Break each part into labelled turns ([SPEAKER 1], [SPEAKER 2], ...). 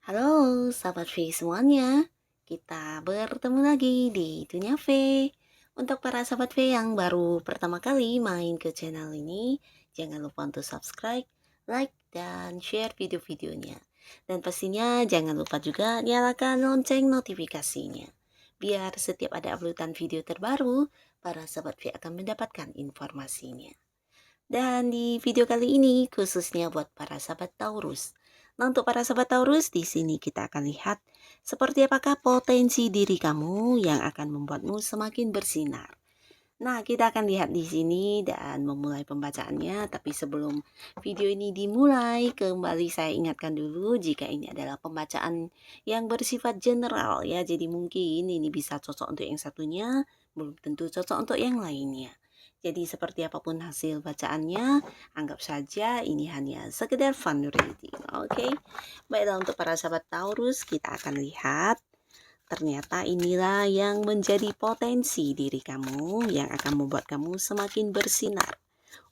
[SPEAKER 1] Halo, sahabat V semuanya. Kita bertemu lagi di Dunia V. Untuk para sahabat V yang baru pertama kali main ke channel ini, jangan lupa untuk subscribe, like, dan share video-videonya. Dan pastinya jangan lupa juga nyalakan lonceng notifikasinya. Biar setiap ada uploadan video terbaru, para sahabat V akan mendapatkan informasinya. Dan di video kali ini khususnya buat para sahabat Taurus. Nah, untuk para sahabat Taurus, di sini kita akan lihat seperti apakah potensi diri kamu yang akan membuatmu semakin bersinar. Nah, kita akan lihat di sini dan memulai pembacaannya. Tapi sebelum video ini dimulai, kembali saya ingatkan dulu jika ini adalah pembacaan yang bersifat general ya. Jadi mungkin ini bisa cocok untuk yang satunya, belum tentu cocok untuk yang lainnya. Jadi seperti apapun hasil bacaannya, anggap saja ini hanya sekedar fun reading. Oke. Baiklah, untuk para sahabat Taurus, kita akan lihat ternyata inilah yang menjadi potensi diri kamu yang akan membuat kamu semakin bersinar.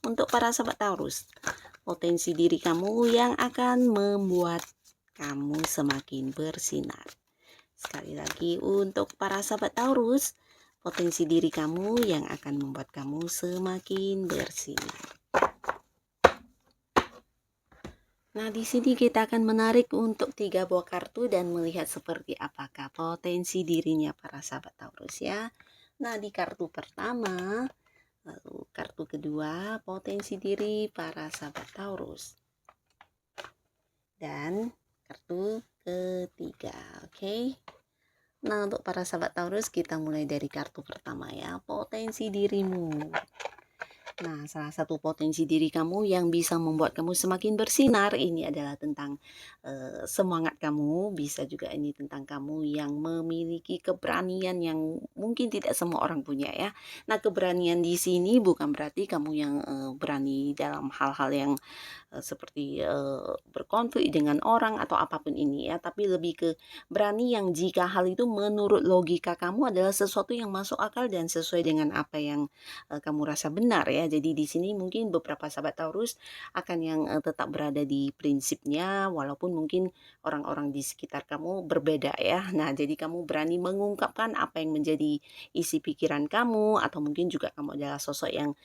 [SPEAKER 1] Untuk para sahabat Taurus, potensi diri kamu yang akan membuat kamu semakin bersinar. Sekali lagi untuk para sahabat Taurus, potensi diri kamu yang akan membuat kamu semakin bersinar. Nah, di sini kita akan menarik untuk 3 buah kartu dan melihat seperti apakah potensi dirinya para sahabat Taurus ya. Nah, di kartu pertama, lalu kartu kedua, potensi diri para sahabat Taurus. Dan kartu ketiga, oke. Nah, untuk para sahabat Taurus kita mulai dari kartu pertama ya, potensi dirimu. Nah, salah satu potensi diri kamu yang bisa membuat kamu semakin bersinar ini adalah tentang semangat kamu, bisa juga ini tentang kamu yang memiliki keberanian yang mungkin tidak semua orang punya ya. Nah, keberanian di sini bukan berarti kamu yang berani dalam hal-hal yang seperti berkonflik dengan orang atau apapun ini ya, tapi lebih ke berani yang jika hal itu menurut logika kamu adalah sesuatu yang masuk akal dan sesuai dengan apa yang kamu rasa benar ya. Jadi di sini mungkin beberapa sahabat Taurus akan yang tetap berada di prinsipnya walaupun mungkin orang-orang di sekitar kamu berbeda ya. Nah, jadi kamu berani mengungkapkan apa yang menjadi isi pikiran kamu atau mungkin juga kamu adalah sosok yang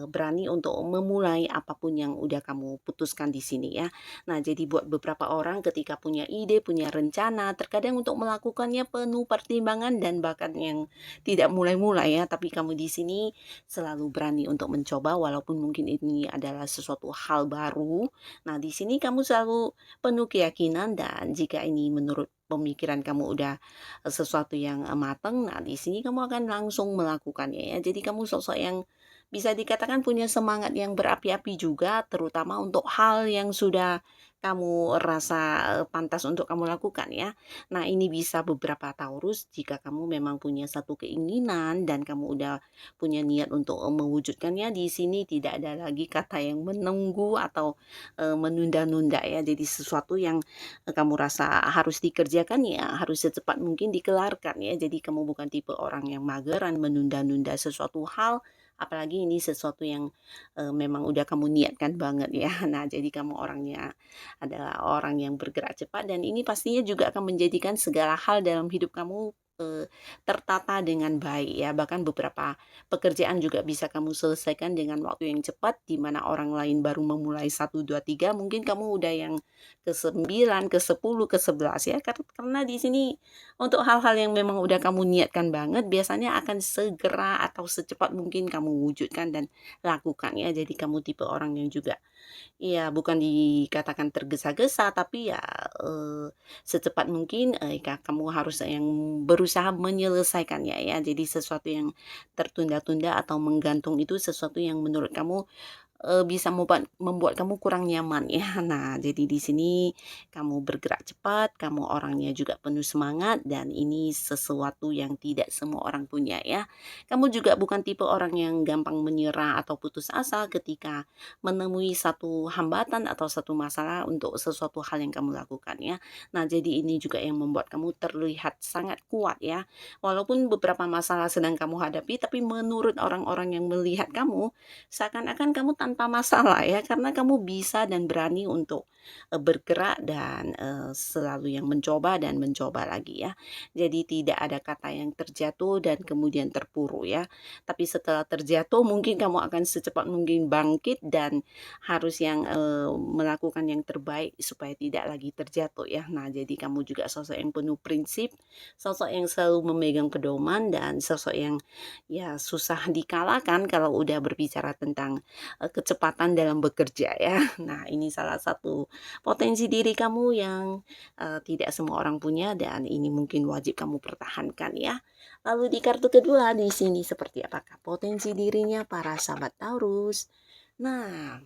[SPEAKER 1] berani untuk memulai apapun yang udah kamu putuskan di sini ya. Nah, jadi buat beberapa orang ketika punya ide, punya rencana, terkadang untuk melakukannya penuh pertimbangan dan bahkan yang tidak mulai-mulai ya, tapi kamu di sini selalu berani untuk mencoba walaupun mungkin ini adalah sesuatu hal baru. Nah, di sini kamu selalu penuh keyakinan dan jika ini menurut pemikiran kamu udah sesuatu yang matang, nah di sini kamu akan langsung melakukannya ya. Jadi kamu sosok yang bisa dikatakan punya semangat yang berapi-api juga, terutama untuk hal yang sudah kamu rasa pantas untuk kamu lakukan ya. Nah, ini bisa beberapa Taurus jika kamu memang punya satu keinginan dan kamu udah punya niat untuk mewujudkannya, di sini tidak ada lagi kata yang menunggu atau menunda-nunda ya. Jadi sesuatu yang kamu rasa harus dikerjakan ya harus secepat mungkin dikelarkan ya. Jadi kamu bukan tipe orang yang mageran menunda-nunda sesuatu hal, apalagi ini sesuatu yang memang udah kamu niatkan banget ya. Nah, jadi kamu orangnya adalah orang yang bergerak cepat dan ini pastinya juga akan menjadikan segala hal dalam hidup kamu tertata dengan baik ya. Bahkan beberapa pekerjaan juga bisa kamu selesaikan dengan waktu yang cepat di mana orang lain baru memulai 1, 2, 3, mungkin kamu udah yang ke-9, ke-10, ke-11 ya. Karena di sini untuk hal-hal yang memang udah kamu niatkan banget biasanya akan segera atau secepat mungkin kamu wujudkan dan lakukan ya. Jadi kamu tipe orang yang juga iya, bukan dikatakan tergesa-gesa, tapi ya secepat mungkin kamu harus yang berusaha menyelesaikannya ya. Jadi sesuatu yang tertunda-tunda atau menggantung itu sesuatu yang menurut kamu bisa membuat kamu kurang nyaman ya. Nah, jadi di sini kamu bergerak cepat, kamu orangnya juga penuh semangat dan ini sesuatu yang tidak semua orang punya ya. Kamu juga bukan tipe orang yang gampang menyerah atau putus asa ketika menemui satu hambatan atau satu masalah untuk sesuatu hal yang kamu lakukan ya. Nah, jadi ini juga yang membuat kamu terlihat sangat kuat ya. Walaupun beberapa masalah sedang kamu hadapi, tapi menurut orang-orang yang melihat kamu, seakan-akan kamu tanpa masalah ya, karena kamu bisa dan berani untuk bergerak dan selalu yang mencoba dan mencoba lagi ya. Jadi tidak ada kata yang terjatuh dan kemudian terpuruk ya. Tapi setelah terjatuh mungkin kamu akan secepat mungkin bangkit dan harus yang melakukan yang terbaik supaya tidak lagi terjatuh ya. Nah, jadi kamu juga sosok yang penuh prinsip, sosok yang selalu memegang pedoman dan sosok yang ya susah dikalahkan kalau udah berbicara tentang kecepatan dalam bekerja ya. Nah, ini salah satu potensi diri kamu yang tidak semua orang punya dan ini mungkin wajib kamu pertahankan ya. Lalu di kartu kedua di sini seperti apakah potensi dirinya para sahabat Taurus? Nah,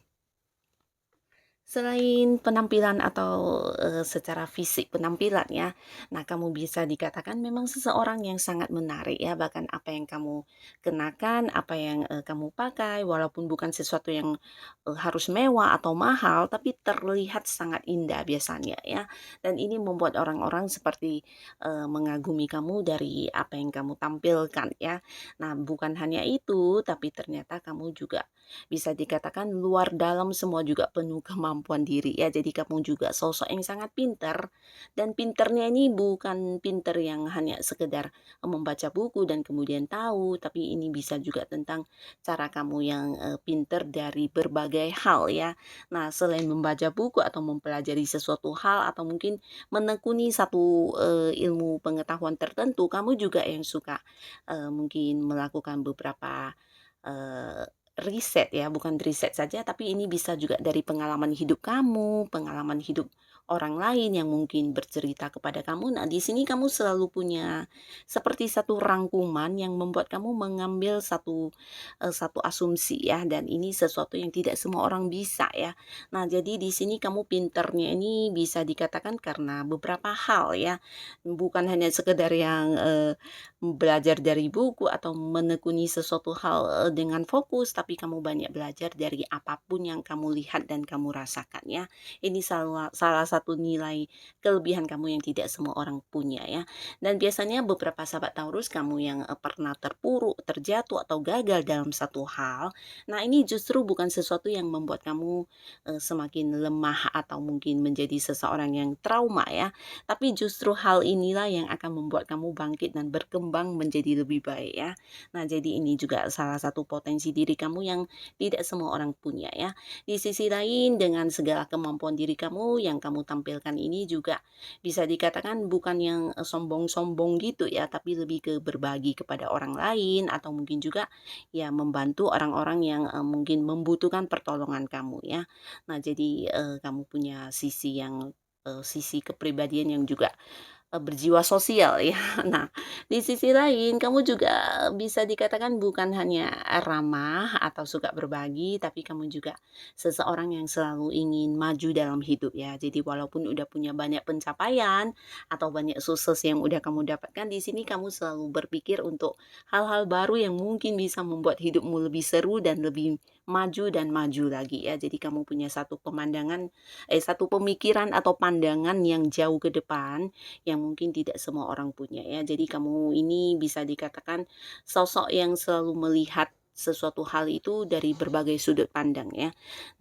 [SPEAKER 1] selain penampilan atau, secara fisik penampilan ya, nah kamu bisa dikatakan memang seseorang yang sangat menarik ya, bahkan apa yang kamu kenakan, apa yang, kamu pakai, walaupun bukan sesuatu yang, harus mewah atau mahal, tapi terlihat sangat indah biasanya ya. Dan ini membuat orang-orang seperti, mengagumi kamu dari apa yang kamu tampilkan ya. Nah bukan hanya itu, tapi ternyata kamu juga bisa dikatakan luar dalam semua juga penuh kemampuan diri ya. Jadi kamu juga sosok yang sangat pintar dan pinternya ini bukan pinter yang hanya sekedar membaca buku dan kemudian tahu, tapi ini bisa juga tentang cara kamu yang pinter dari berbagai hal ya. Nah, selain membaca buku atau mempelajari sesuatu hal atau mungkin menekuni satu ilmu pengetahuan tertentu, kamu juga yang suka mungkin melakukan beberapa eh, riset ya, bukan riset saja, tapi ini bisa juga dari pengalaman hidup kamu, pengalaman hidup orang lain yang mungkin bercerita kepada kamu. Nah, di sini kamu selalu punya seperti satu rangkuman yang membuat kamu mengambil satu asumsi ya, dan ini sesuatu yang tidak semua orang bisa ya. Nah, jadi di sini kamu pinternya ini bisa dikatakan karena beberapa hal ya, bukan hanya sekedar yang belajar dari buku atau menekuni sesuatu hal dengan fokus, tapi kamu banyak belajar dari apapun yang kamu lihat dan kamu rasakan ya. Ini salah satu nilai kelebihan kamu yang tidak semua orang punya ya. Dan biasanya beberapa sahabat Taurus kamu yang pernah terpuruk, terjatuh atau gagal dalam satu hal. Nah, ini justru bukan sesuatu yang membuat kamu semakin lemah atau mungkin menjadi seseorang yang trauma ya. Tapi justru hal inilah yang akan membuat kamu bangkit dan berkembang menjadi lebih baik ya. Nah, jadi ini juga salah satu potensi diri kamu yang tidak semua orang punya ya. Di sisi lain dengan segala kemampuan diri kamu yang kamu tampilkan ini juga bisa dikatakan bukan yang sombong-sombong gitu ya, tapi lebih ke berbagi kepada orang lain atau mungkin juga ya membantu orang-orang yang mungkin membutuhkan pertolongan kamu ya. Nah, jadi kamu punya sisi kepribadian yang juga berjiwa sosial ya. Nah, di sisi lain kamu juga bisa dikatakan bukan hanya ramah atau suka berbagi, tapi kamu juga seseorang yang selalu ingin maju dalam hidup ya. Jadi walaupun udah punya banyak pencapaian atau banyak sukses yang udah kamu dapatkan, di sini kamu selalu berpikir untuk hal-hal baru yang mungkin bisa membuat hidupmu lebih seru dan lebih maju dan maju lagi ya. Jadi kamu punya satu pemikiran atau pandangan yang jauh ke depan yang mungkin tidak semua orang punya ya. Jadi kamu ini bisa dikatakan sosok yang selalu melihat sesuatu hal itu dari berbagai sudut pandang ya.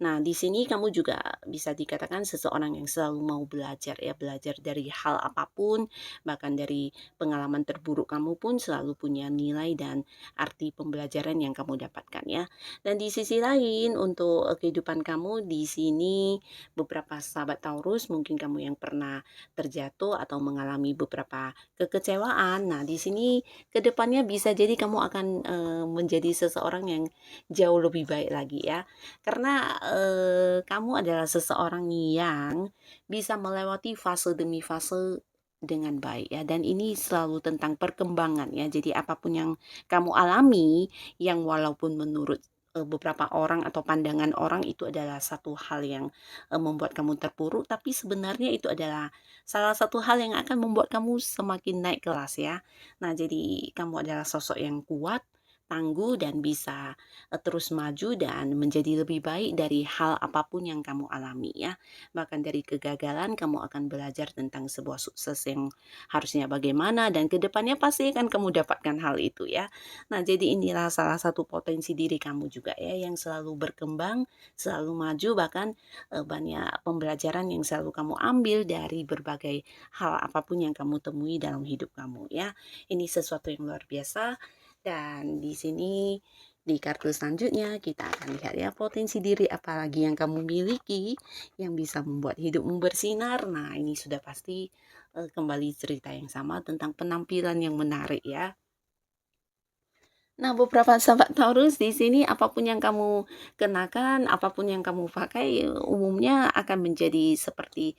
[SPEAKER 1] Nah, di sini kamu juga bisa dikatakan seseorang yang selalu mau belajar ya, belajar dari hal apapun, bahkan dari pengalaman terburuk kamu pun selalu punya nilai dan arti pembelajaran yang kamu dapatkan ya. Dan di sisi lain untuk kehidupan kamu di sini beberapa sahabat Taurus mungkin kamu yang pernah terjatuh atau mengalami beberapa kekecewaan. Nah, di sini ke depannya bisa jadi kamu akan menjadi seseorang yang jauh lebih baik lagi ya. Karena kamu adalah seseorang yang bisa melewati fase demi fase dengan baik ya, dan ini selalu tentang perkembangan ya. Jadi apapun yang kamu alami yang walaupun menurut beberapa orang atau pandangan orang itu adalah satu hal yang membuat kamu terpuruk, tapi sebenarnya itu adalah salah satu hal yang akan membuat kamu semakin naik kelas ya. Nah, jadi kamu adalah sosok yang kuat, tangguh dan bisa terus maju dan menjadi lebih baik dari hal apapun yang kamu alami ya. Bahkan dari kegagalan kamu akan belajar tentang sebuah sukses yang harusnya bagaimana dan kedepannya pasti akan kamu dapatkan hal itu ya. Nah, jadi inilah salah satu potensi diri kamu juga ya yang selalu berkembang, selalu maju, bahkan banyak pembelajaran yang selalu kamu ambil dari berbagai hal apapun yang kamu temui dalam hidup kamu ya. Ini sesuatu yang luar biasa. Dan di sini di kartu selanjutnya kita akan lihat ya potensi diri apalagi yang kamu miliki yang bisa membuat hidupmu bersinar. Nah, ini sudah pasti kembali cerita yang sama tentang penampilan yang menarik ya. Nah, beberapa sahabat Taurus di sini apapun yang kamu kenakan, apapun yang kamu pakai umumnya akan menjadi seperti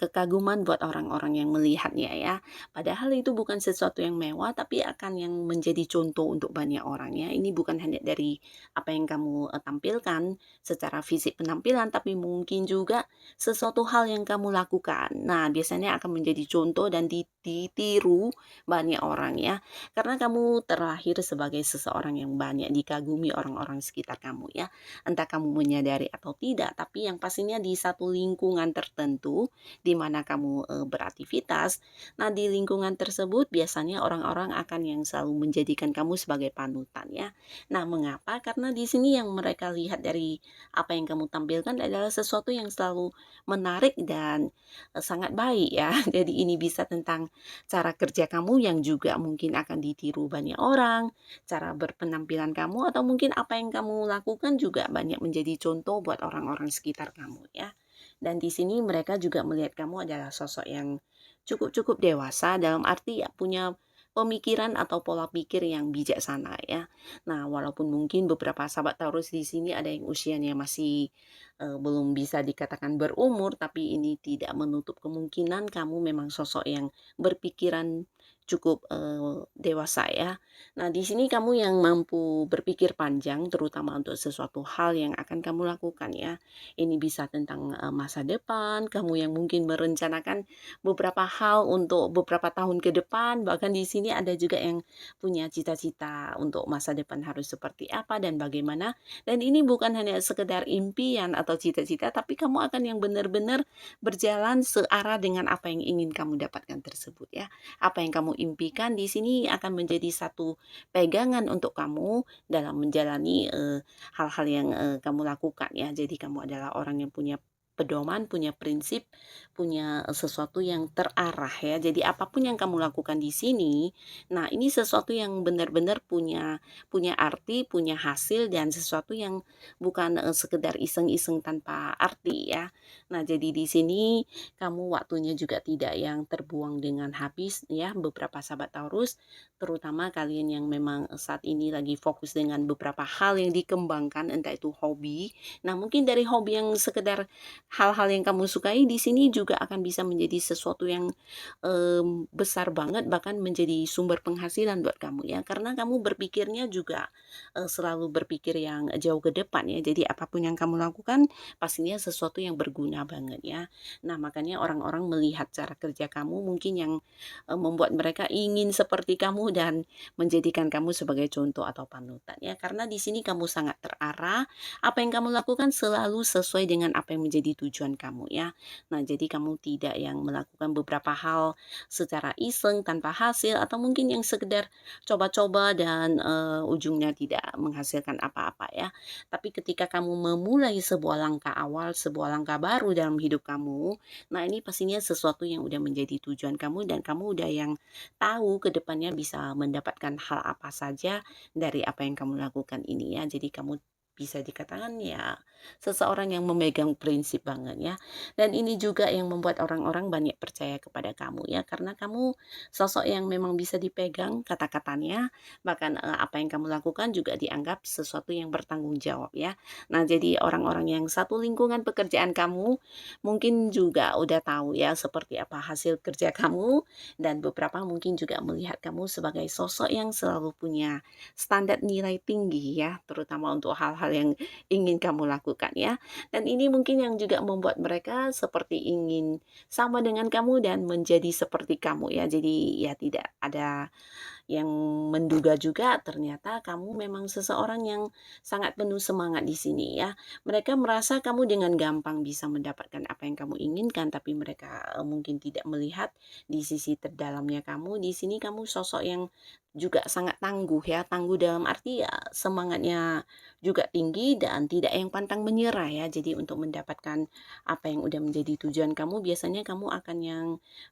[SPEAKER 1] kekaguman buat orang-orang yang melihatnya ya. Padahal itu bukan sesuatu yang mewah tapi akan yang menjadi contoh untuk banyak orang ya. Ini bukan hanya dari apa yang kamu tampilkan secara fisik penampilan tapi mungkin juga sesuatu hal yang kamu lakukan. Nah, biasanya akan menjadi contoh dan ditiru banyak orang ya. Karena kamu terlahir sebagai seseorang yang banyak dikagumi orang-orang sekitar kamu ya. Entah kamu menyadari atau tidak, tapi yang pastinya di satu lingkungan tertentu di mana kamu beraktivitas. Nah, di lingkungan tersebut biasanya orang-orang akan yang selalu menjadikan kamu sebagai panutan ya. Nah, mengapa? Karena di sini yang mereka lihat dari apa yang kamu tampilkan adalah sesuatu yang selalu menarik dan sangat baik ya. Jadi ini bisa tentang cara kerja kamu yang juga mungkin akan ditiru banyak orang, cara berpenampilan kamu atau mungkin apa yang kamu lakukan juga banyak menjadi contoh buat orang-orang sekitar kamu ya. Dan di sini mereka juga melihat kamu adalah sosok yang cukup-cukup dewasa dalam arti ya punya pemikiran atau pola pikir yang bijaksana ya. Nah, walaupun mungkin beberapa sahabat Taurus di sini ada yang usianya masih belum bisa dikatakan berumur, tapi ini tidak menutup kemungkinan kamu memang sosok yang berpikiran cukup dewasa ya. Nah, di sini kamu yang mampu berpikir panjang terutama untuk sesuatu hal yang akan kamu lakukan ya. Ini bisa tentang masa depan, kamu yang mungkin merencanakan beberapa hal untuk beberapa tahun ke depan, bahkan di sini ada juga yang punya cita-cita untuk masa depan harus seperti apa dan bagaimana. Dan ini bukan hanya sekedar impian atau cita-cita, tapi kamu akan yang benar-benar berjalan searah dengan apa yang ingin kamu dapatkan tersebut ya. Apa yang kamu impikan di sini akan menjadi satu pegangan untuk kamu dalam menjalani hal-hal yang kamu lakukan ya. Jadi kamu adalah orang yang punya pedoman, punya prinsip, punya sesuatu yang terarah ya. Jadi apapun yang kamu lakukan di sini, nah ini sesuatu yang benar-benar punya arti, punya hasil dan sesuatu yang bukan sekedar iseng-iseng tanpa arti ya. Nah, jadi di sini kamu waktunya juga tidak yang terbuang dengan habis ya. Beberapa sahabat Taurus, terutama kalian yang memang saat ini lagi fokus dengan beberapa hal yang dikembangkan, entah itu hobi. Nah, mungkin dari hobi yang sekedar hal-hal yang kamu sukai di sini juga akan bisa menjadi sesuatu yang besar banget bahkan menjadi sumber penghasilan buat kamu ya. Karena kamu berpikirnya juga selalu berpikir yang jauh ke depan ya. Jadi apapun yang kamu lakukan pastinya sesuatu yang berguna banget ya. Nah, makanya orang-orang melihat cara kerja kamu mungkin yang membuat mereka ingin seperti kamu dan menjadikan kamu sebagai contoh atau panutan ya. Karena di sini kamu sangat terarah, apa yang kamu lakukan selalu sesuai dengan apa yang menjadi tujuan kamu ya. Nah, jadi kamu tidak yang melakukan beberapa hal secara iseng tanpa hasil atau mungkin yang sekedar coba-coba dan ujungnya tidak menghasilkan apa-apa ya. Tapi ketika kamu memulai sebuah langkah awal, sebuah langkah baru dalam hidup kamu, nah ini pastinya sesuatu yang udah menjadi tujuan kamu dan kamu udah yang tahu ke depannya bisa mendapatkan hal apa saja dari apa yang kamu lakukan ini ya. Jadi kamu bisa dikatakan ya seseorang yang memegang prinsip banget ya. Dan ini juga yang membuat orang-orang banyak percaya kepada kamu ya karena kamu sosok yang memang bisa dipegang kata-katanya, bahkan apa yang kamu lakukan juga dianggap sesuatu yang bertanggung jawab ya. Nah, jadi orang-orang yang satu lingkungan pekerjaan kamu mungkin juga udah tahu ya seperti apa hasil kerja kamu dan beberapa mungkin juga melihat kamu sebagai sosok yang selalu punya standar nilai tinggi ya, terutama untuk hal-hal yang ingin kamu lakukan ya. Dan ini mungkin yang juga membuat mereka seperti ingin sama dengan kamu dan menjadi seperti kamu ya. Jadi ya tidak ada yang menduga juga ternyata kamu memang seseorang yang sangat penuh semangat di sini ya. Mereka merasa kamu dengan gampang bisa mendapatkan apa yang kamu inginkan, tapi mereka mungkin tidak melihat di sisi terdalamnya kamu. Di sini kamu sosok yang juga sangat tangguh ya, tangguh dalam arti ya semangatnya juga tinggi dan tidak yang pantang menyerah ya. Jadi untuk mendapatkan apa yang udah menjadi tujuan kamu, biasanya kamu akan yang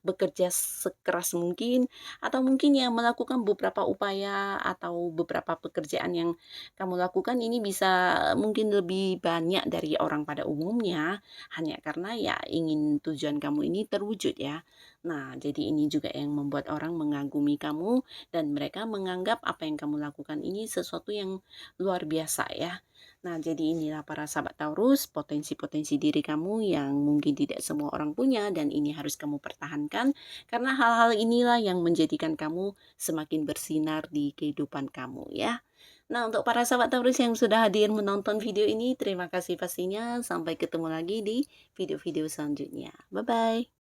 [SPEAKER 1] bekerja sekeras mungkin atau mungkin ya melakukan beberapa upaya atau beberapa pekerjaan yang kamu lakukan ini bisa mungkin lebih banyak dari orang pada umumnya hanya karena ya ingin tujuan kamu ini terwujud ya. Nah, jadi ini juga yang membuat orang mengagumi kamu dan mereka menganggap apa yang kamu lakukan ini sesuatu yang luar biasa ya. Nah, jadi inilah para sahabat Taurus, potensi-potensi diri kamu yang mungkin tidak semua orang punya dan ini harus kamu pertahankan karena hal-hal inilah yang menjadikan kamu semakin bersinar di kehidupan kamu ya. Nah, untuk para sahabat Taurus yang sudah hadir menonton video ini, terima kasih pastinya. Sampai ketemu lagi di video-video selanjutnya. Bye-bye.